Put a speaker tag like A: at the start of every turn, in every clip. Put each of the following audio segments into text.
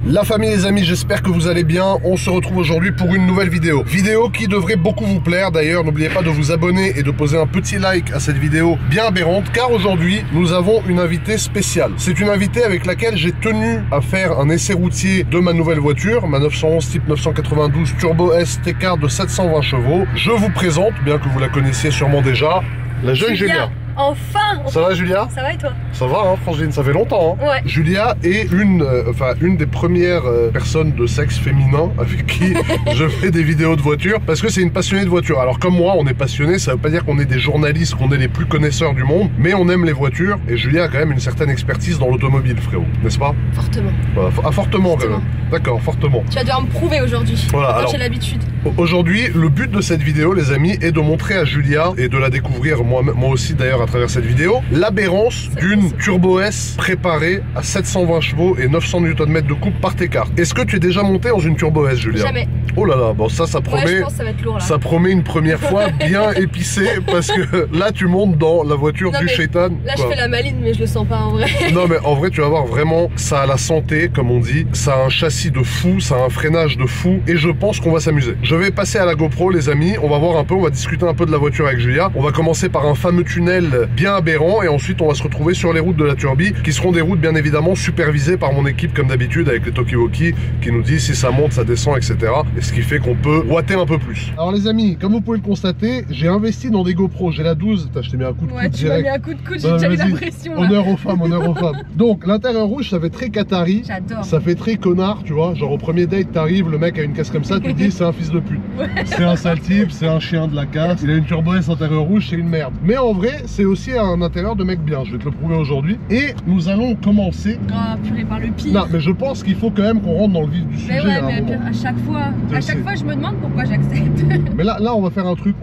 A: La famille, les amis, j'espère que vous allez bien. On se retrouve aujourd'hui pour une nouvelle vidéo. Vidéo qui devrait beaucoup vous plaire. D'ailleurs, n'oubliez pas de vous abonner et de poser un petit like à cette vidéo bien aberrante, car aujourd'hui, nous avons une invitée spéciale. C'est une invitée avec laquelle j'ai tenu à faire un essai routier de ma nouvelle voiture, ma 911 type 992 Turbo S T-Car de 720 chevaux. Je vous présente, bien que vous la connaissiez sûrement déjà, la jeune Julia.
B: Enfin!
A: Ça va, Julia?
B: Ça va et toi?
A: Ça va, hein, Frangine, ça fait longtemps. Hein.
B: Ouais.
A: Julia est une des premières personnes de sexe féminin avec qui je fais des vidéos de voiture, parce que c'est une passionnée de voiture. Alors comme moi, on est passionné, ça veut pas dire qu'on est des journalistes, qu'on est les plus connaisseurs du monde, mais on aime les voitures, et Julia a quand même une certaine expertise dans l'automobile, frérot, n'est-ce pas?
B: Fortement.
A: Voilà, fortement quand même. D'accord, fortement.
B: Tu vas devoir me prouver aujourd'hui.
A: Voilà, alors,
B: j'ai l'habitude.
A: Aujourd'hui, le but de cette vidéo, les amis, est de montrer à Julia, et de la découvrir moi aussi d'ailleurs à travers cette vidéo, l'aberrance d'une Turbo S préparée à 720 chevaux et 900 Nm de coupe par T-Car. Est-ce que tu es déjà monté dans une Turbo S, Julia?
B: Jamais.
A: Oh là là, bon ça promet,
B: ouais, je pense que ça va être lourd, là.
A: Ça promet une première fois bien épicée, parce que là tu montes dans la voiture du Shaitan.
B: Là je fais la maline, mais je le sens pas en vrai.
A: Non mais en vrai tu vas voir, vraiment ça a la santé comme on dit, ça a un châssis de fou, ça a un freinage de fou, et je pense qu'on va s'amuser. Je vais passer à la GoPro, les amis, on va voir un peu, on va discuter un peu de la voiture avec Julia. On va commencer par un fameux tunnel bien aberrant, et ensuite on va se retrouver sur les routes de la Turbi, qui seront des routes bien évidemment supervisées par mon équipe comme d'habitude, avec les talkie-walkie qui nous disent si ça monte, ça descend, etc. Et ce qui fait qu'on peut watter un peu plus. Alors les amis, comme vous pouvez le constater, j'ai investi dans des GoPro, j'ai la 12, je t'ai mis un coup de coude direct.
B: Tu m'as mis un coup de coude, j'ai déjà eu la pression.
A: Honneur aux femmes, honneur aux femmes. Donc l'intérieur rouge, ça fait très Qatari.
B: J'adore.
A: Ça fait très connard, tu vois. Genre au premier date, t'arrives, le mec a une caisse comme ça, tu te dis c'est un fils de pute. Ouais. C'est un sale type, c'est un chien de la casse. Il a une Turbo S intérieur rouge, c'est une merde. Mais en vrai, c'est aussi un intérieur de mec bien. Je vais te le prouver aujourd'hui. Et nous allons commencer.
B: Ah, purée, par le pire.
A: Non, mais je pense qu'il faut quand même qu'on rentre dans le vif du sujet.
B: Mais ouais, mais à chaque fois, je me demande pourquoi j'accepte.
A: Mais là, on va faire un truc,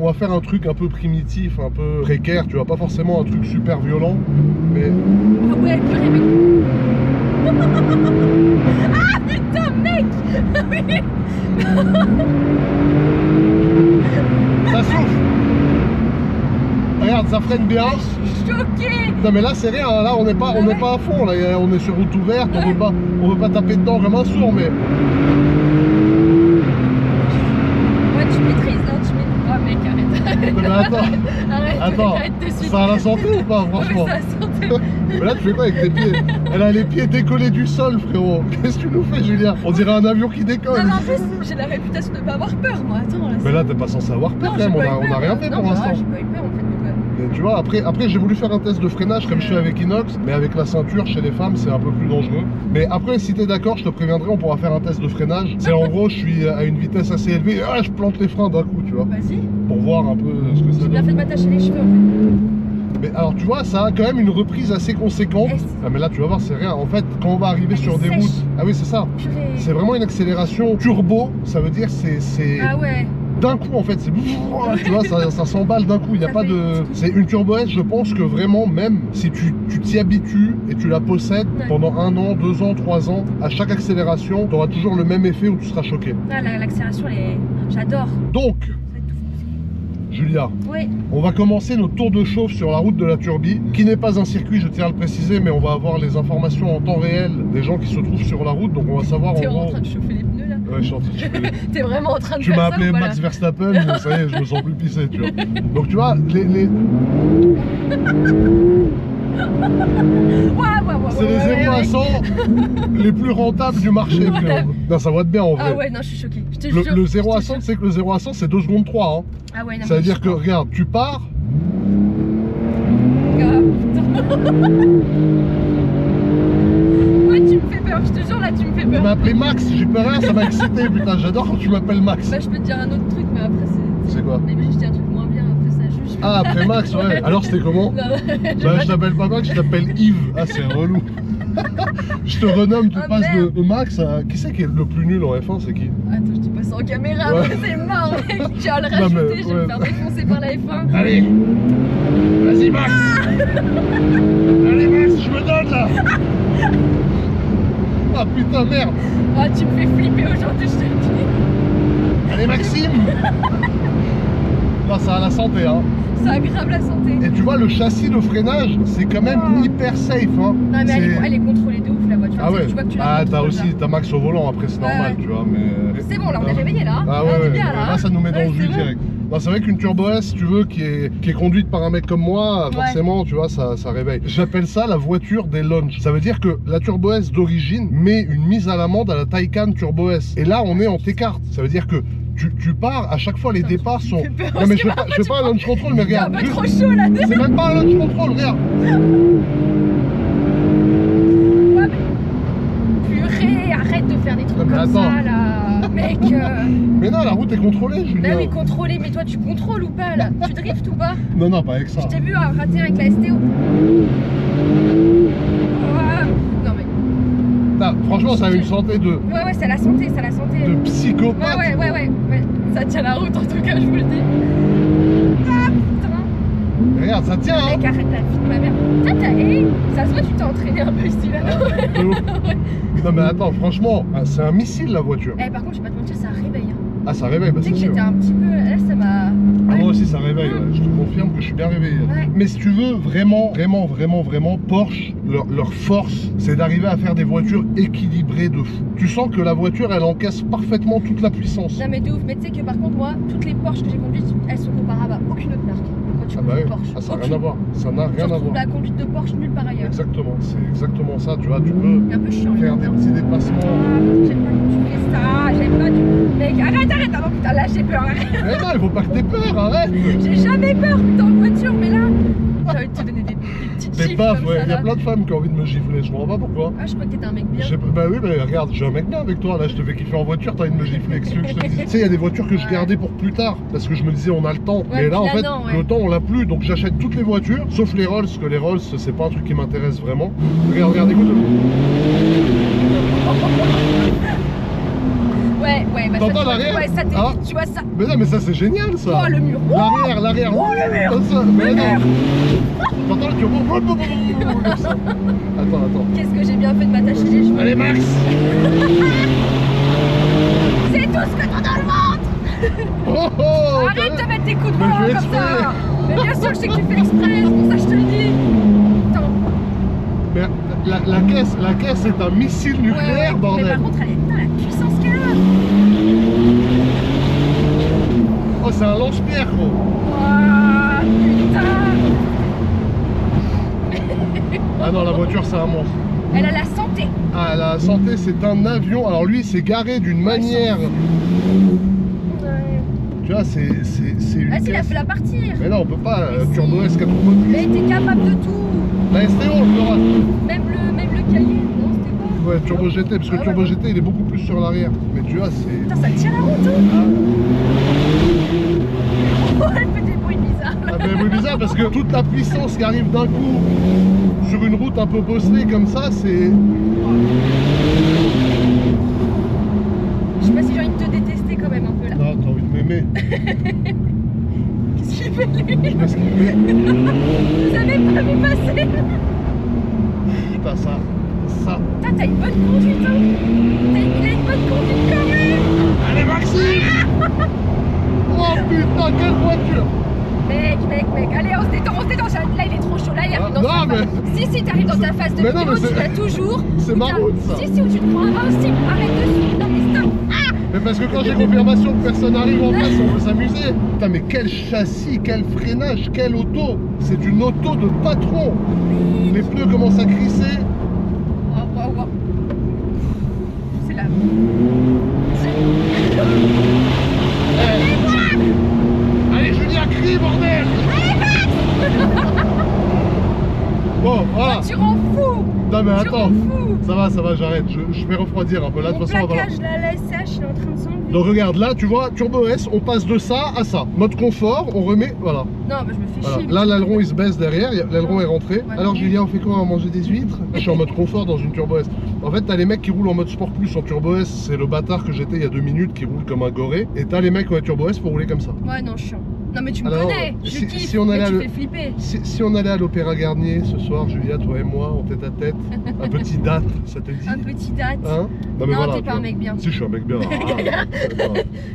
A: un peu primitif, un peu précaire. Tu vois, pas forcément un truc super violent, mais.
B: Ah ouais, purée, mec. Ah putain, mec. Oui.
A: Ça souffle. Regarde, ça freine bien.
B: Je suis choquée.
A: Non mais là c'est rien, là on n'est pas à fond, là on est sur route ouverte, on veut pas taper dedans comme un sourd, mais.
B: Ouais, tu maîtrises, hein, tu maîtrises. Oh mec, arrête.
A: Mais attends,
B: arrête de suite.
A: Ça a la santé ou pas, franchement?
B: Ouais, ça a la santé.
A: Mais là tu fais quoi avec tes pieds? Elle a les pieds décollés du sol, frérot. Qu'est-ce que tu nous fais, Julia? On dirait un avion qui décolle.
B: Non mais en plus, j'ai la réputation de ne pas avoir peur, moi. Attends, là.
A: Mais là t'es pas censé avoir peur, quand même, on a rien fait pour l'instant.
B: J'ai pas eu peur en fait.
A: Tu vois, après j'ai voulu faire un test de freinage comme je fais avec Inox, mais avec la ceinture chez les femmes c'est un peu plus dangereux. Mais après, si t'es d'accord, je te préviendrai, on pourra faire un test de freinage. C'est en gros, je suis à une vitesse assez élevée, je plante les freins d'un coup, tu vois.
B: Vas-y.
A: Pour voir un peu ce que ça donne.
B: J'ai bien fait de m'attacher les cheveux en fait.
A: Mais alors tu vois, ça a quand même une reprise assez conséquente. Ah mais là tu vas voir, c'est rien. En fait, quand on va arriver sur des routes... Ah oui, c'est ça. C'est vraiment une accélération turbo, ça veut dire c'est...
B: Ah ouais.
A: D'un coup en fait, c'est tu vois, ça s'emballe d'un coup, il n'y a pas de... C'est une Turbo S, je pense que vraiment, même si tu t'y habitues et tu la possèdes pendant 1 an, 2 ans, 3 ans, à chaque accélération, tu auras toujours le même effet où tu seras choqué.
B: Ah, l'accélération, j'adore.
A: Donc, Julia,
B: oui.
A: On va commencer notre tour de chauffe sur la route de la Turbi, qui n'est pas un circuit, je tiens à le préciser, mais on va avoir les informations en temps réel des gens qui se trouvent sur la route, donc on va savoir en gros...
B: T'es en train de chauffer les pneus là?
A: Ouais, je suis en train de chauffer les pneus.
B: T'es vraiment en train de
A: faire ça? Tu m'as appelé
B: voilà.
A: Max Verstappen, mais ça y est, je me sens plus pissé, tu vois. Donc tu vois, les... C'est les 0 à 100 les plus rentables du marché, frère. Non, ça va être bien en vrai.
B: Ah ouais, non, je suis choquée.
A: Le 0 à 100, c'est que le 0 à 100, c'est 2 secondes 3. Hein.
B: Ah ouais, non,
A: ça veut dire que, regarde, tu pars.
B: Ouais, tu me fais peur, je te jure, là, tu me fais peur.
A: Tu m'as appelé Max, j'ai peur rien, ça m'a excité, putain, j'adore quand tu m'appelles Max.
B: Bah, je peux te dire un autre truc, mais après, c'est.
A: C'est quoi?
B: Mais je dis un truc moins bien, après ça juge.
A: Ah, après Max, ouais. Alors, c'était comment?
B: Non,
A: bah, je t'appelle pas Max, je t'appelle Yves. Ah, c'est relou. Je te renomme, tu passes de Max à... Qui c'est qui est le plus nul en F1, c'est qui?
B: Attends, je dis pas ça en caméra, ouais. C'est mort, mec. Tu vas le rajouter, je vais me faire défoncer par la F1.
A: Allez, vas-y Max. Allez Max, je me donne là. Ah putain, merde.
B: Ah, tu me fais flipper aujourd'hui, je te le dis.
A: Allez Maxime. Là, ça a la santé, hein.
B: Ça aggrave la santé.
A: Et tu vois, le châssis de freinage, c'est quand même hyper safe, hein.
B: Non, mais elle est contrôlée de ouf, la voiture. vois,
A: Ah ouais.
B: tu vois que tu
A: Ah, t'as aussi, t'as Max au volant, après c'est normal, tu vois, mais...
B: C'est bon, là, on est réveillé là.
A: Ah
B: Là, on
A: ouais,
B: est bien,
A: là, ça nous met dans le jus direct. Non, c'est vrai qu'une Turbo S, si tu veux, qui est conduite par un mec comme moi, forcément, tu vois, ça réveille. J'appelle ça la voiture des launches. Ça veut dire que la Turbo S d'origine met une mise à l'amende à la Taycan Turbo S. Et là, on est en T-carte. Ça veut dire que tu pars, à chaque fois, les départs sont... Non, mais je fais pas un launch control, mais regarde.
B: C'est un peu trop chaud là.
A: C'est même pas un launch control, regarde.
B: Ouais, mais... Purée, arrête de faire des trucs comme ça là. Mec.
A: Mais non, la route est contrôlée, Julien.
B: Bah oui, contrôlée, mais toi tu contrôles ou pas là? Tu driftes ou pas?
A: Non, non, pas avec ça.
B: Je t'ai vu rater avec la STO. Non mais...
A: Franchement, ça a une santé de...
B: Ouais, c'est la santé, c'est la santé.
A: De psychopathe.
B: Ouais. Ça tient la route en tout cas, je vous le dis. Ah putain.
A: Mais regarde, ça tient, hein.
B: Mec, arrête la vie de ma mère. Ça se voit, tu t'es entraîné un peu ici là.
A: Non mais attends, franchement, c'est un missile la voiture.
B: Eh, par contre, je vais pas te mentir, ça réveille.
A: Ah, ça réveille, bah c'est sûr.
B: Tu sais que j'étais un petit peu... Là, ça m'a...
A: Ah, moi aussi, ça réveille, je te confirme que je suis bien réveillé.
B: Ouais.
A: Mais si tu veux, vraiment, Porsche, leur force, c'est d'arriver à faire des voitures équilibrées de fou. Tu sens que la voiture, elle encaisse parfaitement toute la puissance.
B: Non mais de ouf, mais tu sais que par contre, moi, toutes les Porsche que j'ai conduites, elles sont comparables à aucune autre marque. Quand tu conduis une Porsche.
A: Ah, ça n'a rien à voir. Ça n'a rien à voir.
B: La conduite de Porsche nulle part ailleurs.
A: Exactement, c'est exactement ça, tu vois, tu peux
B: un peu chiant,
A: faire des petits déplacements.
B: J'aime pas quand tu fais ça, j'aime pas du... Mec, arrête, ah non putain, là j'ai peur, arrête.
A: Mais non, il faut pas que t'aies peur, arrête.
B: J'ai jamais peur, putain, en voiture, mais là, j'ai envie de te donner des petites
A: Des
B: gifles
A: baffes,
B: comme
A: ouais,
B: ça,
A: il y a
B: là.
A: plein de femmes qui ont envie de me gifler, je comprends pas pourquoi.
B: Ah, je crois que t'étais un mec bien.
A: Bah oui, mais regarde, j'ai un mec bien avec toi, là, je te fais kiffer en voiture, t'as envie de me gifler, qu'est-ce que je te dis. Tu sais, il y a des voitures que je gardais pour plus tard, parce que je me disais, on a le temps.
B: Ouais,
A: mais là, en fait,
B: non,
A: le temps, on l'a plus, donc j'achète toutes les voitures, sauf les Rolls, parce que les Rolls, c'est pas un truc qui m'intéresse vraiment. Regarde, écoute.
B: Ouais, bah
A: t'entends l'arrière?
B: Ouais, ça
A: ah.
B: Tu vois ça.
A: Mais non, mais ça, c'est génial, ça.
B: Oh, le mur.
A: L'arrière.
B: Oh, le mur.
A: Ça. Mais non. T'entends le turbo? Attends.
B: Qu'est-ce que j'ai bien fait de m'attacher les cheveux.
A: Allez, Max.
B: C'est tout ce que t'as dans le ventre. Arrête de mettre tes coups de volant comme ça. Mais bien sûr, je sais que tu fais exprès, c'est pour ça que je te le dis. Attends.
A: Mais la caisse est un missile nucléaire, bordel.
B: Mais par contre, elle est la puissance qu'elle a.
A: Oh, c'est un lance-pierre, gros.
B: Oh, putain.
A: Ah non, la voiture, c'est un monstre.
B: Elle a la santé.
A: Ah, la santé, c'est un avion. Alors lui, c'est garé d'une manière... Tu vois, c'est une
B: Ah si, il a
A: caisse.
B: fait la partir.
A: Mais non, on peut pas, Turbo S 4 roues motrices.
B: Mais t'es capable de tout.
A: La STO, on le fera.
B: Même le cahier, non, c'était pas.
A: Ouais, Turbo GT, parce que Turbo GT, il est beaucoup plus sur l'arrière. Mais tu vois, c'est...
B: Putain, ça tient la route, hein. Oh, elle fait des bruits bizarres.
A: Ah ben oui, bizarre, parce que toute la puissance qui arrive d'un coup sur une route un peu bosselée comme ça, c'est...
B: Je sais pas si j'ai envie de te détester quand même un peu là.
A: Non, t'as envie de m'aimer.
B: Qu'est-ce qu'il fait lui?
A: Parce qu'il met...
B: Vous avez pas vu passer?
A: Putain, ça...
B: Putain, t'as une bonne conduite, hein. Il a une bonne conduite quand même.
A: Allez, Maxime. Oh putain, quelle voiture.
B: Mec, allez, on se détend. Là, il est trop chaud, là, il arrive dans sa phase. Si, t'arrives dans ta phase de pilote, tu l'as toujours.
A: C'est ma route, ça.
B: Si, où tu te prends invincible, arrête dessus. Non, mais stop. Ah.
A: Mais parce que quand j'ai confirmation que personne n'arrive en face, on peut s'amuser. Putain, mais quel châssis, quel freinage, quelle auto. C'est une auto de patron. Les pneus commencent à crisser.
B: Wow. C'est là.
A: Allez, Julien, crie, bordel. Bon, voilà.
B: Tu rends fou.
A: Non mais attends, ça va, j'arrête, je vais refroidir un peu là, de toute façon on va...
B: La SH, il est en train de s'enlever.
A: Donc regarde, là tu vois, Turbo S, on passe de ça à ça. Mode confort, on remet, voilà.
B: Non, mais je me fais
A: Voilà.
B: chier.
A: Là l'aileron il se baisse derrière, l'aileron est rentré.
B: Ouais.
A: Alors Julien, on fait quoi? On va manger des huîtres? Je suis en mode confort dans une Turbo S. En fait, t'as les mecs qui roulent en mode sport plus en Turbo S, c'est le bâtard que j'étais il y a 2 minutes qui roule comme un goré. Et t'as les mecs en Turbo S pour rouler comme ça.
B: Ouais, non, chiant. Non mais tu me
A: Alors,
B: connais, je
A: si-
B: kiffe,
A: si on
B: mais
A: allait
B: tu
A: à
B: fais flipper.
A: Si on allait à l'Opéra Garnier ce soir, Julia, toi et moi, en tête à tête, un petit date, ça te dit?
B: Un petit date.
A: Hein?
B: Non,
A: voilà,
B: t'es
A: tu
B: pas un
A: vois.
B: mec bien.
A: Si, je suis un mec bien.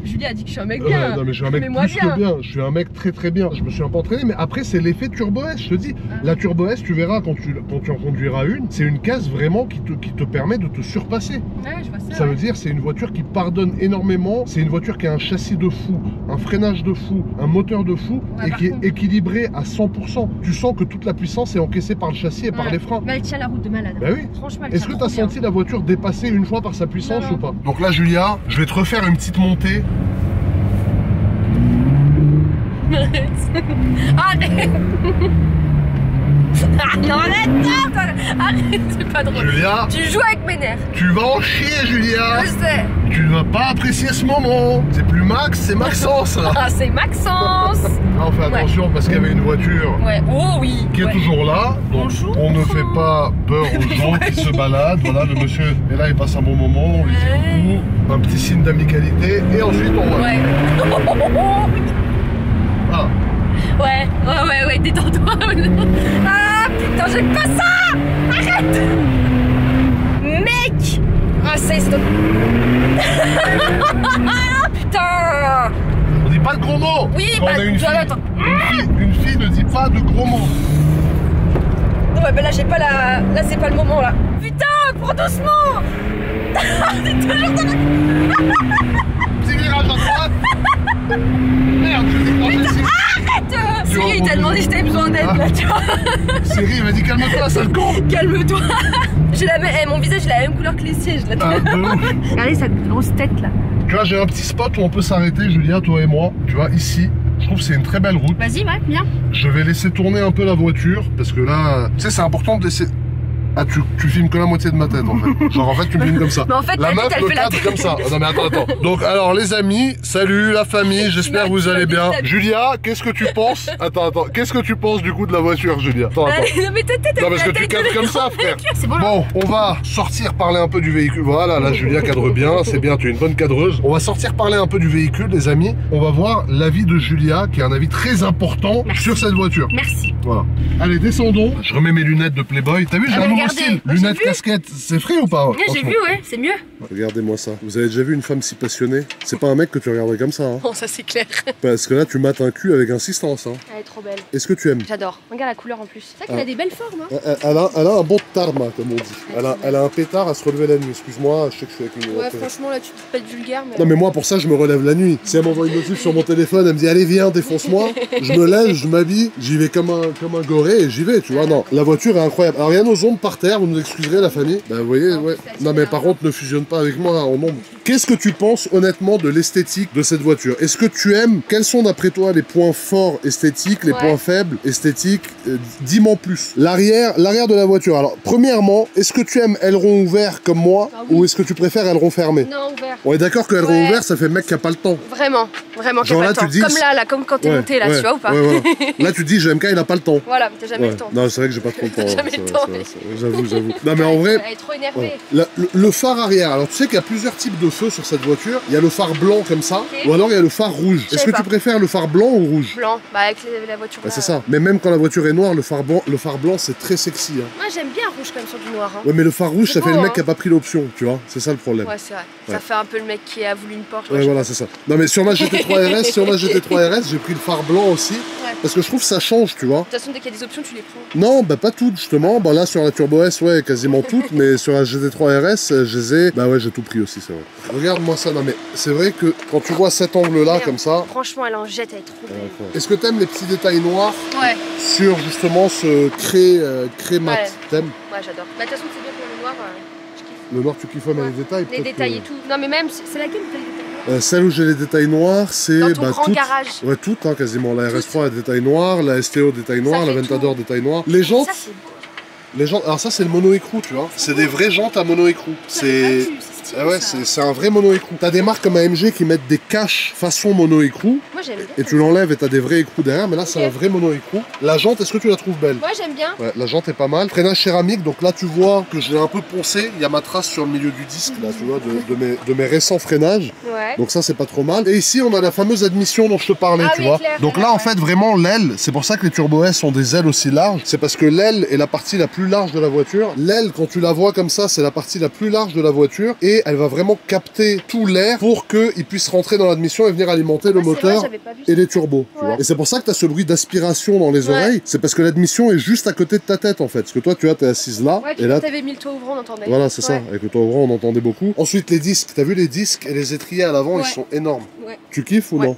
B: Julie a dit que je suis un mec bien.
A: Non, mais je suis un mec
B: Mais moi
A: plus
B: bien.
A: que bien. Je suis un mec très très bien. Je me suis un peu entraîné, mais après, c'est l'effet Turbo S, je te dis. La Turbo S, tu verras quand tu en conduiras une, c'est une caisse vraiment qui te permet de te surpasser.
B: Ouais, je vois ça.
A: Ça veut dire c'est une voiture qui pardonne énormément, c'est une voiture qui a un châssis de fou, un freinage de fou, un moteur de fou
B: Ouais,
A: et
B: par
A: qui
B: contre.
A: est équilibré à 100%. Tu sens que toute la puissance est encaissée par le châssis et par
B: Ouais.
A: les freins.
B: Mais elle tient la route de malade.
A: Bah oui.
B: Franchement, elle
A: Est-ce
B: tient
A: que tu
B: trop
A: as
B: bien.
A: senti la voiture dépasser une fois par sa puissance
B: Non, non.
A: ou pas? Donc là Julia, je vais te refaire une petite montée.
B: Arrête. Non, arrête, c'est pas drôle.
A: Julia,
B: Tu joues avec mes nerfs.
A: tu vas en chier Julia.
B: Je sais.
A: Tu ne vas pas apprécier ce moment. C'est plus Max, c'est Maxence là.
B: Ah, c'est Maxence.
A: Là, on fait attention parce qu'il y avait une voiture
B: Ouais, oh oui.
A: qui est
B: Ouais.
A: toujours là, donc
B: Bonjour.
A: on ne fait pas peur aux gens qui se baladent. Voilà, le monsieur est là, il passe un bon moment, on lui dit coucou, un petit signe d'amicalité, et ensuite on va.
B: Ouais.
A: Ah,
B: Ouais, détends-toi. Ah, putain, j'aime pas ça. Arrête. Mec. Ah, c'est stop. Ah, putain.
A: on dit pas de gros mots.
B: Oui,
A: Quand
B: bah,
A: on a une fille,
B: attends.
A: une fille ne dit pas de gros mots.
B: Ouais, bah là, j'ai pas la... Là, c'est pas le moment, là. Putain, prends doucement. C'est toujours dans la...
A: Petit virage à droite. Merde, je vais déclencher.
B: Arrête.
A: Tu
B: Siri,
A: vois,
B: t'as demandé si t'avais besoin d'aide,
A: Ah.
B: là, tu vois.
A: Siri, il m'a dit calme-toi, sale con.
B: Calme-toi. J'ai la même... mon visage, il a la même couleur que les sièges, là.
A: Ah, de ouf.
B: Regardez cette grosse tête, là.
A: Tu vois, j'ai un petit spot où on peut s'arrêter, Julia, toi et moi. Tu vois, ici, je trouve que c'est une très belle route.
B: Vas-y, ouais, viens.
A: Je vais laisser tourner un peu la voiture parce que là, tu sais, c'est important de laisser. Ah, tu filmes que la moitié de ma tête en fait. Genre en fait, tu me filmes comme ça.
B: Mais en fait,
A: la
B: ta
A: meuf
B: tête, elle
A: me
B: fait la
A: cadre
B: tête.
A: comme ça. Ah, non mais attends. Donc alors les amis, salut la famille, j'espère que vous allez bien. Julia, qu'est-ce que tu penses? Attends. Qu'est-ce que tu penses du coup de la voiture, Julia? Attends.
B: Non, mais ta tête, elle
A: Non
B: fait
A: parce
B: la
A: que tu
B: tête
A: cadres
B: de-
A: comme ça, frère.
B: C'est bon, là.
A: Bon, on va sortir parler un peu du véhicule. Voilà, là Julia cadre bien, c'est bien, tu es une bonne cadreuse. On va sortir parler un peu du véhicule, les amis. On va voir l'avis de Julia, qui est un avis très important
B: Merci.
A: sur cette voiture.
B: Merci.
A: Voilà. Allez, descendons. Je remets mes lunettes de Playboy. T'as vu, j'ai
B: Ah,
A: un nouveau
B: regardez.
A: style.
B: Ouais,
A: Lunettes,
B: j'ai vu.
A: casquette. C'est frais ou pas?
B: Ouais, j'ai
A: Franchement.
B: vu, ouais, c'est mieux.
A: Regardez-moi ça. Vous avez déjà vu une femme si passionnée? C'est pas un mec que tu regarderais comme ça, hein.
B: Bon, ça c'est clair.
A: Parce que là, tu mates un cul avec insistance, hein.
B: Elle est trop belle.
A: Est-ce que tu aimes?
B: J'adore. Regarde la couleur en plus. C'est vrai qu'elle
A: Ah.
B: a des belles formes, hein.
A: Elle a un bon tarma, comme on dit. Elle a un pétard à se relever la nuit. Excuse-moi, je sais que je suis avec une...
B: Ouais, franchement, là, tu te fais vulgaire, mais...
A: Non mais moi pour ça je me relève la nuit. Si elle m'envoie une notif sur mon téléphone, elle me dit allez viens défonce-moi, je me lève, je m'habille, j'y vais comme un goré et j'y vais, tu vois. Non, la voiture est incroyable. Alors il y a nos ombres par terre, vous nous excuserez la famille. Bah vous voyez, ouais. Non mais par contre ne fusionne pas avec moi en ombre. Qu'est-ce que tu penses honnêtement de l'esthétique de cette voiture? Est-ce que tu aimes? Quels sont d'après toi les points forts esthétiques, les
B: Ouais.
A: points faibles esthétiques? Dis-moi en plus. L'arrière de la voiture. Alors premièrement, est-ce que tu aimes aileron ouvert comme moi
B: Ah oui.
A: ou est-ce que tu préfères aileron fermé?
B: Non, ouvert.
A: On est d'accord que aileron
B: Ouais.
A: ouvert, ça fait mec qui a pas le temps.
B: Vraiment, vraiment,
A: Genre
B: qu'elle
A: là,
B: pas le
A: tu
B: temps.
A: dis-
B: Comme là, comme quand t'es monté, là,
A: ouais,
B: tu vois ou pas?
A: ouais, voilà. Là, tu dis GMK, il a pas le temps.
B: Voilà, mais t'as jamais
A: Ouais.
B: le temps.
A: Non, c'est vrai que j'ai pas trop le temps.
B: Jamais
A: c'est
B: le
A: vrai,
B: temps,
A: c'est vrai, c'est vrai. J'avoue. Non, mais en vrai,
B: Elle est trop énervée.
A: ouais. Le phare arrière. Alors, tu sais qu'il y a plusieurs types de feux sur cette voiture. Il y a le phare blanc comme ça,
B: Ok.
A: ou alors il y a le phare rouge.
B: Je
A: Est-ce
B: savais
A: que tu
B: pas.
A: préfères le phare blanc ou rouge?
B: Blanc, bah avec la voiture
A: Bah,
B: là.
A: c'est ça. Mais même quand la voiture est noire, le phare blanc, c'est très sexy. Hein.
B: Moi j'aime bien rouge comme sur du noir. Hein.
A: Ouais, mais le phare rouge,
B: C'est
A: ça fait
B: beau,
A: le mec
B: hein.
A: qui a pas pris l'option, tu vois. C'est ça le problème.
B: Ouais, c'est vrai.
A: Ouais.
B: Ça fait un peu le mec qui a voulu une Porsche.
A: Ouais,
B: je sais
A: voilà,
B: pas.
A: c'est ça. Non, mais sur ma GT3 RS, j'ai pris le phare blanc aussi.
B: Ouais.
A: Parce que je trouve que ça change, tu vois.
B: De toute façon, dès qu'il y a des options, tu les prends.
A: Non, bah pas toutes justement. Bah là sur la Turbo S, ouais, quasiment toutes, mais sur la GT3 RS, je les ai. Bah ouais, j'ai tout pris aussi, c'est vrai. Regarde-moi ça, non mais c'est vrai que quand tu vois cet angle-là
B: Merde.
A: comme ça.
B: Franchement, elle en jette, elle est trop belle.
A: Est-ce que t'aimes les petits détails noirs
B: Ouais,
A: sur justement ce cré mat?
B: Ouais.
A: T'aimes?
B: ouais, j'adore. Bah, de toute façon, c'est bien pour le noir. Je kiffe.
A: Le noir, tu kiffes, mais
B: Ouais.
A: les détails
B: Les
A: peut-être
B: détails
A: que-
B: et tout. Non, mais même, c'est laquelle t'as les détails
A: Celle où j'ai les détails noirs, c'est
B: Dans ton
A: bah,
B: grand
A: toutes.
B: garage.
A: Ouais, toutes, hein, quasiment. La RS3 a détail noir, la STO détail noir, la
B: fait
A: Ventador
B: tout.
A: détail noir. Les jantes,
B: Ça, c'est beau.
A: alors ça c'est le mono écrou, tu vois. C'est des vraies jantes à mono écrou.
B: Ça fait pas
A: C'est
B: cul, c'est stylé.
A: Ah ouais, c'est un vrai mono-écrou. T'as des marques comme AMG qui mettent des caches façon mono-écrou.
B: Moi j'aime bien.
A: Et tu l'enlèves et t'as des vrais écrous derrière, mais là c'est un vrai mono-écrou. La jante, est-ce que tu la trouves belle?
B: Moi j'aime bien.
A: Ouais, la jante est pas mal. Freinage céramique, donc là tu vois que je l'ai un peu poncé. Il y a ma trace sur le milieu du disque, là, tu vois, de mes récents freinages.
B: Ouais.
A: Donc ça c'est pas trop mal. Et ici on a la fameuse admission dont je te parlais, tu vois.
B: Claire,
A: Donc là en fait vraiment l'aile, c'est pour ça que les Turbo S ont des ailes aussi larges. C'est parce que l'aile est la partie la plus large de la voiture. L'aile, quand tu la vois comme ça, c'est la partie la plus large de la voiture et elle va vraiment capter tout l'air pour qu'il puisse rentrer dans l'admission et venir alimenter le moteur et les turbos. Tu vois. Et c'est pour ça que tu as ce bruit d'aspiration dans les oreilles. C'est parce que l'admission est juste à côté de ta tête en fait. Parce que toi, tu vois, t'es assise là.
B: Ouais,
A: et là,
B: t'avais mis le toit ouvrant, on entendait.
A: Voilà, c'est ça. Avec le toit ouvrant, on entendait beaucoup. Ensuite, les disques. T'as vu les disques et les étriers à l'avant, ils sont énormes. Tu kiffes ou non?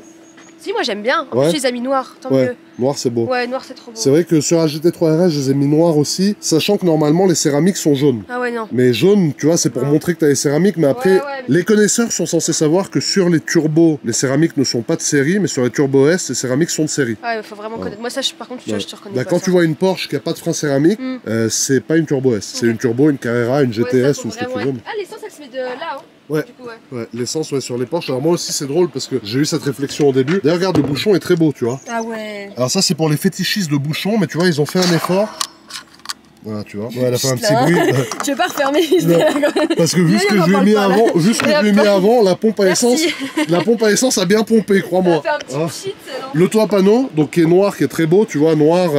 B: Si, moi j'aime bien. En plus, je les ai mis noirs, tant mieux.
A: Noir, c'est beau.
B: Ouais, noir, c'est trop beau.
A: C'est vrai que sur la GT3 RS, je les ai mis noirs aussi, sachant que normalement les céramiques sont jaunes.
B: Ah ouais, non.
A: Mais jaune, tu vois, c'est pour montrer que tu as les céramiques, mais après, les connaisseurs sont censés savoir que sur les turbos, les céramiques ne sont pas de série, mais sur les Turbo S, les céramiques sont de série.
B: Ah, il faut vraiment connaître. Moi, ça, par contre, je te reconnais pas.
A: Quand tu vois une Porsche qui a pas de frein céramique, c'est pas une Turbo S. C'est une Turbo, une Carrera, une GTS ou ce que tu veux.
B: Ah, l'essence, elle se met de là, hein.
A: Ouais, l'essence sur les Porsche. Alors moi aussi c'est drôle parce que j'ai eu cette réflexion au début. D'ailleurs regarde, le bouchon est très beau, tu vois.
B: Ah ouais.
A: Alors ça c'est pour les fétichistes de bouchons, mais tu vois ils ont fait un effort. Voilà, tu vois. Ouais, elle a fait un petit bruit.
B: Tu veux pas refermer?
A: Parce que vu ce que je lui ai mis avant, la pompe à essence a bien pompé, crois-moi. Le toit panneau, donc qui est noir, qui est très beau, tu vois, noir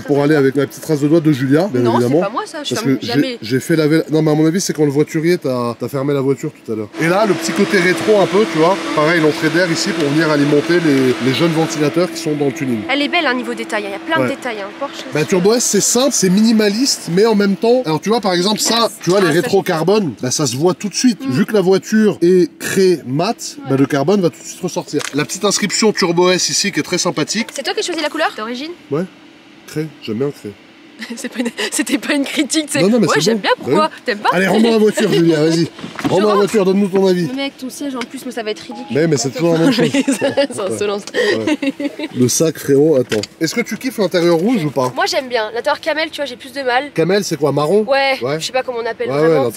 A: pour aller avec la petite trace de doigt de Julia, bien évidemment.
B: Non, c'est pas moi ça, je ferme jamais.
A: J'ai fait laver. Non, mais à mon avis, c'est quand le voiturier t'a fermé la voiture tout à l'heure. Et là, le petit côté rétro un peu, tu vois. Pareil, l'entrée d'air ici pour venir alimenter les jeunes ventilateurs qui sont dans le tuning.
B: Elle est belle, hein, niveau détail. Il y a plein de détails. Porsche.
A: Turbo S, c'est simple, c'est minimaliste, mais en même temps. Alors, tu vois, par exemple, ça, tu vois, les rétro-carbone, ça se voit tout de suite. Vu que la voiture est créée mat, le carbone va tout de suite ressortir. La petite inscription Turbo S ici qui est très sympathique.
B: C'est toi qui as choisi la couleur d'origine?
A: Ouais, crée, j'aime bien créer.
B: C'était pas une critique, c'est.
A: Non, mais
B: ouais, j'aime bien, pourquoi? T'aimes pas?
A: Allez, rends-moi la voiture, Julia, vas-y. Rends-moi la voiture, donne-nous ton avis.
B: Mais mec, ton siège en plus, ça va être ridicule.
A: Mais c'est toujours la même chose.
B: C'est insolence.
A: Le sac, frérot, attends. Est-ce que tu kiffes l'intérieur rouge ou pas?
B: Moi, j'aime bien. L'intérieur camel, tu vois, j'ai plus de mal.
A: Camel, c'est quoi, marron?
B: Ouais, je sais pas comment on appelle vraiment.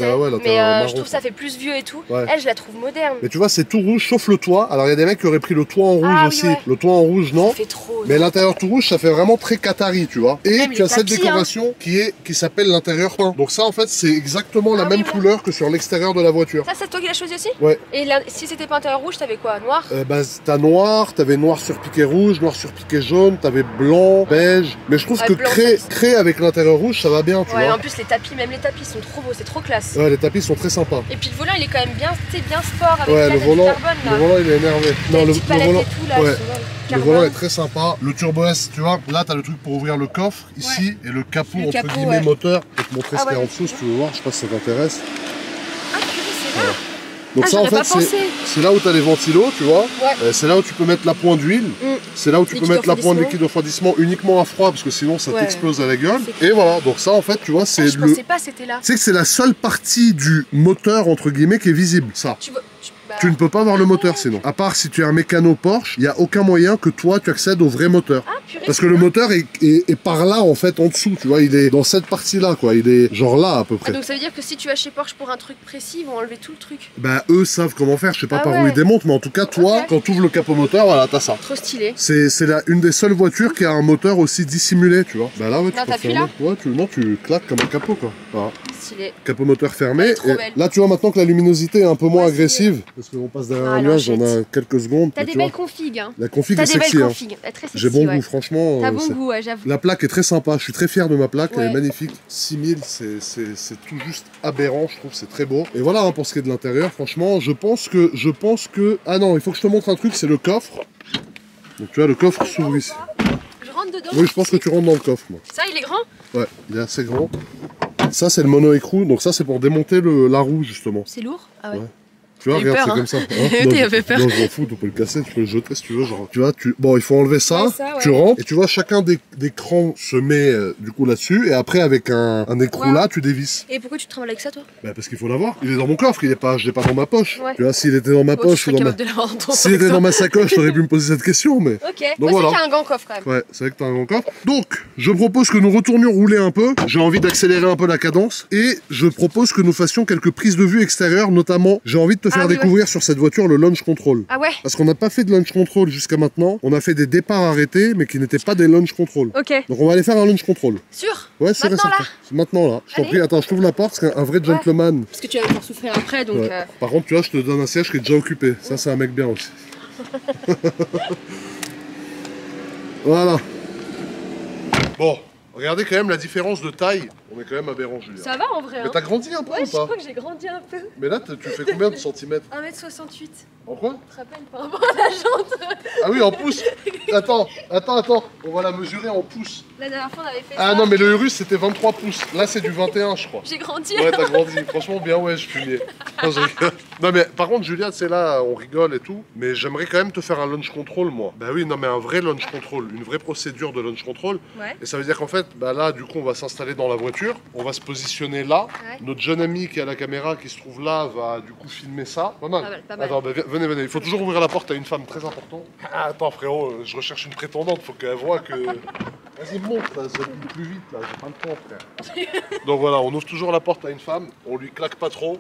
B: Mais je trouve ça fait plus vieux et tout. Elle, je la trouve moderne.
A: Mais tu vois, c'est tout rouge sauf le toit. Alors, il y a des mecs qui auraient pris le toit en rouge aussi. Le toit en rouge, non.
B: Ça fait trop.
A: Mais l'intérieur tout rouge, ça fait vraiment très Qatari, tu vois. Et tu as cette décoration qui s'appelle l'intérieur peint. Donc ça en fait c'est exactement la même couleur que sur l'extérieur de la voiture.
B: Ça c'est toi qui l'as choisi aussi?
A: Ouais.
B: Et si c'était pas intérieur rouge, t'avais quoi? Noir?
A: T'as noir, t'avais noir sur piqué rouge, noir sur piqué jaune, t'avais blanc, beige. Mais je trouve que créer avec l'intérieur rouge ça va bien, tu vois.
B: En plus les tapis, même les tapis sont trop beaux, c'est trop classe.
A: Ouais, les tapis sont très sympas.
B: Et puis le volant il est quand même bien sport avec
A: le volant,
B: carbone là.
A: Le volant il est énervé.
B: Non, le volant et tout, là,
A: le volant est très sympa. Le Turbo S, tu vois, là t'as le truc pour ouvrir le coffre ici et le capot entre guillemets moteur. Je vais te montrer ce qu'il y a en dessous si tu veux voir, je sais pas si ça t'intéresse.
B: Ah c'est là.
A: Donc ça en fait c'est là où tu as les ventilos, tu vois. C'est là où tu peux mettre la pointe d'huile. C'est là où tu peux mettre la pointe de liquide de refroidissement uniquement à froid parce que sinon ça t'explose à la gueule. Et voilà, donc ça en fait tu vois c'est
B: je pensais pas c'était là.
A: Tu sais que c'est la seule partie du moteur entre guillemets qui est visible, ça. Tu ne peux pas voir le moteur sinon. À part si tu es un mécano Porsche, il n'y a aucun moyen que toi tu accèdes au vrai moteur. Parce que le moteur est par là en fait en dessous, tu vois, il est dans cette partie là quoi, il est genre là à peu près.
B: Donc ça veut dire que si tu vas chez Porsche pour un truc précis, ils vont enlever tout le truc.
A: Eux savent comment faire, je sais pas par où ils démontent, mais en tout cas toi, quand tu ouvres le capot moteur, voilà, t'as ça.
B: Trop stylé.
A: C'est une des seules voitures qui a un moteur aussi dissimulé, tu vois. Là ouais, tu peux fermer. Ouais, tu claques comme un capot quoi. Voilà.
B: Stylé.
A: Capot moteur fermé. Et là tu vois maintenant que la luminosité est un peu moins agressive, parce qu'on passe derrière un nuage, on a quelques secondes.
B: T'as des belles configs hein.
A: La config est sexy hein. J'ai bon goût franchement.
B: T'as bon goût j'avoue.
A: La plaque est très sympa, je suis très fier de ma plaque, elle est magnifique. 6000 c'est tout juste aberrant, je trouve, c'est très beau. Et voilà pour ce qui est de l'intérieur, franchement, je pense que... Ah non, il faut que je te montre un truc, c'est le coffre. Donc tu vois, le coffre s'ouvre ici.
B: Je rentre dedans?
A: Oui, je pense que tu rentres dans le coffre, moi.
B: Ça, il est grand?
A: Ouais, il est assez grand. Ça, c'est le mono-écrou, donc ça, c'est pour démonter la roue, justement.
B: C'est lourd? Ah ouais.
A: Tu vois,
C: T'as eu
A: regarde,
C: peur,
A: c'est
C: hein.
A: comme ça. Hein.
C: Tu avais peur.
A: Non, je m'en fous, tu peux le casser, tu peux le jeter si tu veux. Genre, tu vois, bon, il faut enlever ça,
B: Ouais, ça, ouais.
A: tu rentres, et tu vois, chacun des crans se met du coup là-dessus, et après, avec un écrou
B: Ouais.
A: là, tu dévisses.
C: Et pourquoi tu te travailles avec ça, toi?
A: Bah, parce qu'il faut l'avoir. Il est dans mon coffre, je l'ai pas dans ma poche.
C: Ouais.
A: Tu vois, s'il était dans ma
C: Bon, tu
A: poche ou
C: serais
A: dans ma...
C: capable de l'avoir dans ton
A: S'il était
C: sac,
A: dans ma sacoche, t'aurais pu me poser cette question, mais...
C: Ok,
A: Donc
C: moi
A: voilà.
C: c'est qu'il y a un grand coffre quand même.
A: Ouais, c'est vrai que t'as un grand coffre. Donc, je propose que nous retournions rouler un peu. J'ai envie d'accélérer un peu la cadence. Et je propose que nous fassions quelques prises de vue extérieures, notamment, j'ai envie de te faire
C: oui,
A: découvrir sur cette voiture le launch control.
C: Ah ouais?
A: Parce qu'on n'a pas fait de launch control jusqu'à maintenant. On a fait des départs arrêtés, mais qui n'étaient pas des launch control.
C: Ok.
A: Donc on va aller faire un launch control.
C: Sûr?
A: Ouais, sûr et
C: Maintenant,
A: certain.
C: là
A: C'est maintenant là. Je t'en
C: Allez.
A: prie, attends, je t'ouvre la porte, parce qu'un vrai gentleman.
C: Parce que tu vas encore souffrir après, donc...
A: Ouais. Par contre, tu vois, je te donne un siège qui est déjà occupé. Ça, c'est un mec bien aussi. Voilà. Bon, regardez quand même la différence de taille. On est quand même aberrant, Julia.
B: Ça va en vrai.
A: Mais
B: Hein.
A: t'as grandi un peu
B: Ouais,
A: ou
B: je
A: pas?
B: crois que j'ai grandi un peu.
A: Mais là, tu fais combien de centimètres?
B: 1m68.
A: En quoi?
B: Tu te rappelles par rapport à la jante?
A: Ah oui, en pouces. Attends. On va la mesurer en pouces.
B: La dernière fois, on avait fait
A: Ah
B: ça.
A: non, mais le Urus, c'était 23 pouces. Là, c'est du 21, je crois.
B: J'ai grandi.
A: Ouais, t'as grandi. Franchement, bien, ouais, je fumais. Non, je rigole. Non, mais par contre, Julia, c'est là, on rigole et tout. Mais j'aimerais quand même te faire un launch control, moi. Bah oui, non, mais un vrai launch control. Une vraie procédure de launch control.
B: Ouais.
A: Et ça veut dire qu'en fait, bah là, du coup, on va s'installer dans la voiture. On va se positionner là.
B: Ouais.
A: Notre jeune ami qui a la caméra qui se trouve là va du coup filmer ça. Pas mal.
B: Pas mal, pas mal.
A: Attends, bah, venez. Il faut toujours ouvrir la porte à une femme très importante. Ah, attends, frérot, je recherche une prétendante. Faut qu'elle voit que. Vas-y, monte, là, ça coule plus vite, là. J'ai pas le temps, frère. Donc voilà, on ouvre toujours la porte à une femme. On lui claque pas trop.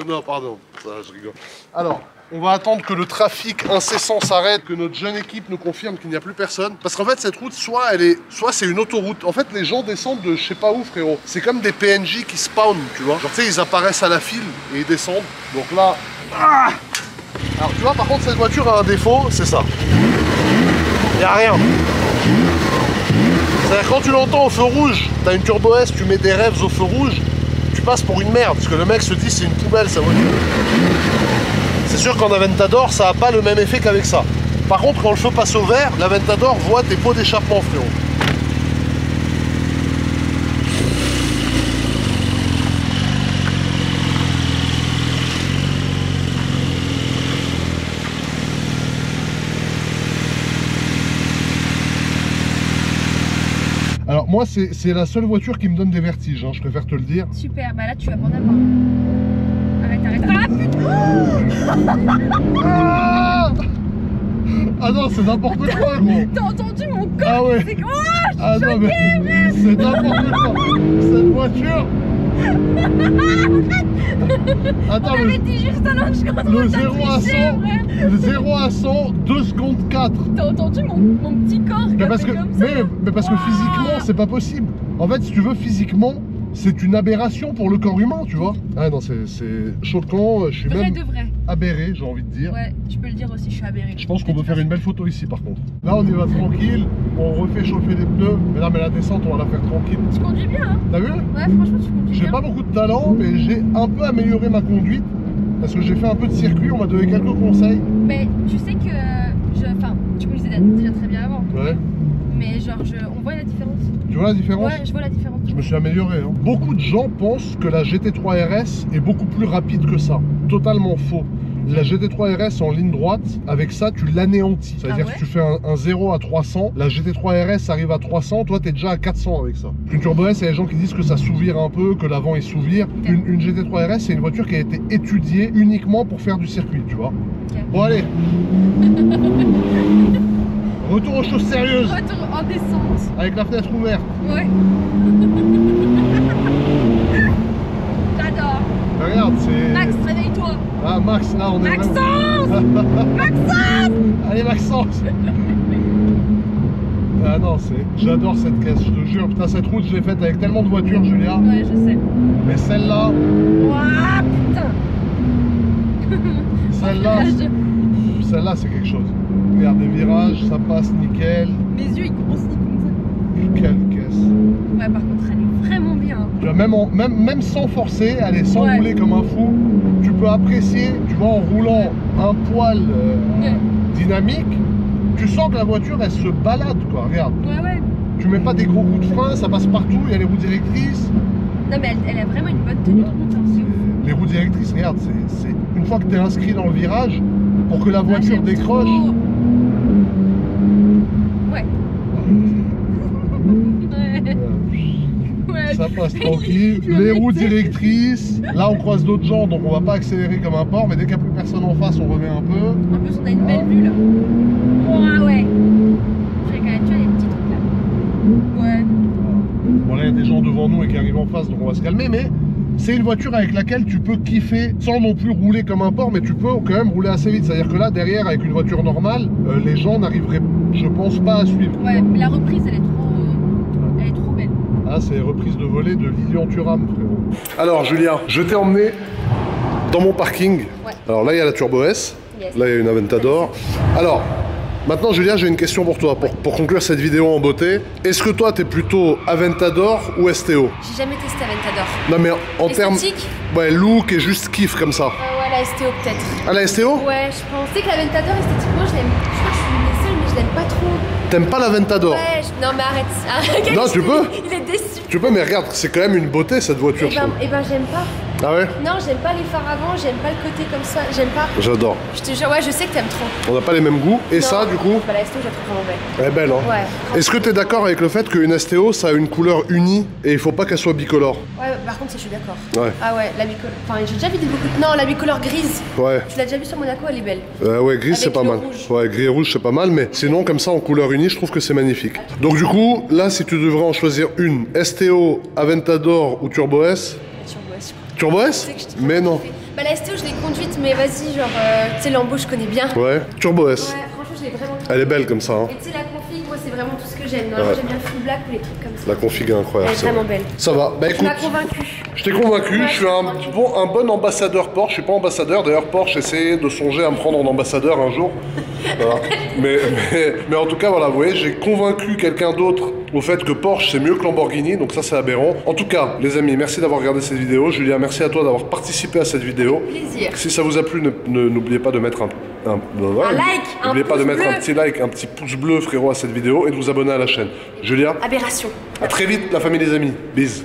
A: Non, pardon. Ça, je rigole. Alors. On va attendre que le trafic incessant s'arrête, que notre jeune équipe nous confirme qu'il n'y a plus personne. Parce qu'en fait, cette route, soit c'est une autoroute. En fait, les gens descendent de je sais pas où, frérot. C'est comme des PNJ qui spawnent, tu vois. Genre, tu sais, ils apparaissent à la file et ils descendent. Donc là... Ah, alors, tu vois, par contre, cette voiture a un défaut, c'est ça. Il n'y a rien. C'est-à-dire, quand tu l'entends au feu rouge, t'as une Turbo S, tu mets des rêves au feu rouge, tu passes pour une merde. Parce que le mec se dit, c'est une poubelle, sa voiture. C'est sûr qu'en Aventador, ça n'a pas le même effet qu'avec ça. Par contre, quand le feu passe au vert, l'Aventador voit tes pots d'échappement, frérot. Alors moi, c'est la seule voiture qui me donne des vertiges, hein, je préfère te le dire.
B: Super, bah là tu vas pas en avoir. Arrête. Ah putain.
A: Ah non, c'est n'importe quoi, gros.
B: T'as entendu mon corps?
A: Ah ouais.
B: C'est... Oh,
A: Ah non, mais c'est n'importe quoi. Cette voiture. Attends,
B: on avait dit juste un launch control.
A: le 0 à 100, le 0 à 100, 2 secondes 4.
B: T'as entendu mon petit corps?
A: Mais parce que,
B: comme ça.
A: mais parce que physiquement, c'est pas possible. En fait, si tu veux, physiquement, c'est une aberration pour le corps humain, tu vois. Ah non, c'est choquant. Je suis
B: Vrai
A: même
B: de vrai.
A: aberré, j'ai envie de dire.
B: Ouais, tu peux le dire aussi, je suis aberrée.
A: Je pense qu'on peut faire une belle photo ici, par contre. Là, on y va tranquille. On refait chauffer les pneus. Mais là, mais la descente, on va la faire tranquille.
B: Tu conduis bien, hein?
A: T'as vu?
B: Ouais, franchement, tu conduis
A: J'ai
B: bien.
A: pas beaucoup de talent, mais j'ai un peu amélioré ma conduite. Parce que j'ai fait un peu de circuit, on m'a donné quelques conseils.
B: Mais tu sais que enfin, tu conduisais déjà très bien avant.
A: Ouais.
B: Mais genre, on voit la différence.
A: Tu vois la différence?
B: Ouais, je vois la différence.
A: Je me suis amélioré. Hein. Beaucoup de gens pensent que la GT3 RS est beaucoup plus rapide que ça. Totalement faux. La GT3 RS en ligne droite, avec ça, tu l'anéantis. C'est-à-dire
B: Ah ouais?
A: que tu fais un 0 à 300, la GT3 RS arrive à 300, toi, t'es déjà à 400 avec ça. Une Turbo S, il y a des gens qui disent que ça souvire un peu, que l'avant est souvire.
B: Ok.
A: Une GT3 RS, c'est une voiture qui a été étudiée uniquement pour faire du circuit, tu vois.
B: Ok.
A: Bon, allez. Retour aux choses sérieuses,
B: Retour en descente.
A: avec la fenêtre ouverte.
B: Ouais. J'adore.
A: Regarde, c'est...
B: Max, réveille-toi.
A: Ah, Max, là, on est
B: Maxence.
A: Allez, Maxence. Ah non, j'adore cette caisse, je te jure. Putain, cette route, je l'ai faite avec tellement de voitures, Julia.
B: Ouais, je sais.
A: Mais celle-là,
B: Ouah, putain.
A: celle-là, c'est quelque chose. Regarde, des virages, ça passe nickel.
B: Mes yeux, ils grossissent comme ça.
A: Quelle caisse.
B: Ouais, par contre, elle est vraiment bien.
A: Tu vois, même sans forcer, allez, sans
B: Ouais.
A: rouler comme un fou, tu peux apprécier, tu vois, en roulant un poil
B: Ouais.
A: dynamique, tu sens que la voiture, elle se balade, quoi. Regarde.
B: Ouais.
A: Tu mets pas des gros coups de frein, ça passe partout, il y a les roues directrices.
B: Non, mais elle a vraiment une bonne tenue de route. Hein, c'est ouf.
A: Les roues roues directrices, regarde, c'est une fois que tu es inscrit dans le virage, pour que la voiture décroche.
B: Ouais.
A: Ça passe tranquille. Les roues directrices. Là, on croise d'autres gens, donc on va pas accélérer comme un porc, mais dès qu'il n'y a plus personne en face, on remet un peu.
B: En plus, on a une belle vue là. Ouais. Je regarde, tu vois les petits trucs là. Ouais.
A: Bon, là, il y a des gens devant nous et qui arrivent en face, donc on va se calmer, mais c'est une voiture avec laquelle tu peux kiffer sans non plus rouler comme un porc, mais tu peux quand même rouler assez vite. C'est-à-dire que là, derrière, avec une voiture normale, les gens n'arriveraient, je pense, pas à suivre.
B: Ouais, mais la reprise, elle est trop belle.
A: Ah, c'est reprise de volée de Lilian Thuram, frérot. Alors, Julien, je t'ai emmené dans mon parking.
B: Ouais.
A: Alors là, il y a la Turbo S.
C: Yes.
A: Là, il y a une Aventador. Alors, maintenant, Julien, j'ai une question pour toi, pour conclure cette vidéo en beauté. Est-ce que toi, t'es plutôt Aventador ou STO?
C: J'ai jamais testé Aventador.
A: Non, mais en termes...
C: Esthétique?
A: Ouais, look et juste kiff comme ça.
C: Ouais, la STO peut-être.
A: Ah, la STO?
C: Ouais, je pense. Tu sais que l'Aventador, esthétiquement, je l'aime. Je crois que je suis une des seules, mais je l'aime pas trop.
A: T'aimes pas l'Aventador?
C: Ouais, non, mais arrête.
A: Non, tu peux.
C: Il est déçu.
A: Tu peux, mais regarde, c'est quand même une beauté cette voiture. je trouve.
C: Eh ben, j'aime pas.
A: Ah ouais?
C: Non, j'aime pas les phares avant, j'aime pas le côté comme ça, j'aime pas.
A: J'adore.
C: Je te jure, ouais, je sais que t'aimes trop.
A: On n'a pas les mêmes goûts. Et
C: Non.
A: ça, du coup,
C: Bah, la STO, je la trouve vraiment belle.
A: elle est belle, hein?
C: Ouais.
A: Est-ce que tu es d'accord avec le fait qu'une STO, ça a une couleur unie et il faut pas qu'elle soit bicolore?
C: Ouais, par contre, ça, je suis d'accord.
A: Ouais.
C: Ah ouais, la bicolore. Enfin, j'ai déjà vu beaucoup de. Non, la bicolore grise.
A: Ouais.
C: Tu l'as déjà vu sur Monaco, elle est belle.
A: Ouais, gris,
C: Avec
A: c'est pas
C: le
A: mal.
C: rouge.
A: Ouais, gris et rouge, c'est pas mal, mais sinon, comme ça, en couleur unie, je trouve que c'est magnifique. Donc, du coup, là, si tu devrais en choisir une, STO, Aventador ou Turbo S?
C: Turbo S, je crois.
A: Turbo S?
C: Tu sais que je t'ai
A: Mais non.
C: kiffé. Bah, la STO, je l'ai conduite, mais vas-y, genre, tu sais, l'embauche, je connais bien.
A: Ouais, Turbo S.
C: Ouais, franchement, je l'ai vraiment kiffé.
A: Elle est belle comme ça, hein.
C: Et tu sais, la config, moi, c'est vraiment tout ce que j'aime. Normalement,
A: Ouais.
C: j'aime bien le full black ou les trucs comme ça.
A: La config est incroyable.
C: Elle est
A: c'est
C: vraiment
A: vrai.
C: belle.
A: Ça va. Bah
C: Tu
A: écoute,
C: m'as convaincu.
A: je t'ai convaincu,
C: Ouais,
A: je suis un bon ambassadeur Porsche. Je suis pas ambassadeur, d'ailleurs Porsche essayait de songer à me prendre en ambassadeur un jour. Voilà. mais en tout cas, voilà, vous voyez, j'ai convaincu quelqu'un d'autre au fait que Porsche c'est mieux que Lamborghini, donc ça c'est aberrant. En tout cas, les amis, merci d'avoir regardé cette vidéo. Julien, merci à toi d'avoir participé à cette vidéo.
C: Plaisir.
A: Si ça vous a plu, n'oubliez pas de mettre un
C: like, un
A: N'oubliez pas de
C: pouce
A: mettre
C: bleu.
A: un petit like, un petit pouce bleu, frérot, à cette vidéo et de vous abonner à la chaîne. Julia,
C: Aberration.
A: à très vite, la famille des amis. Bisous.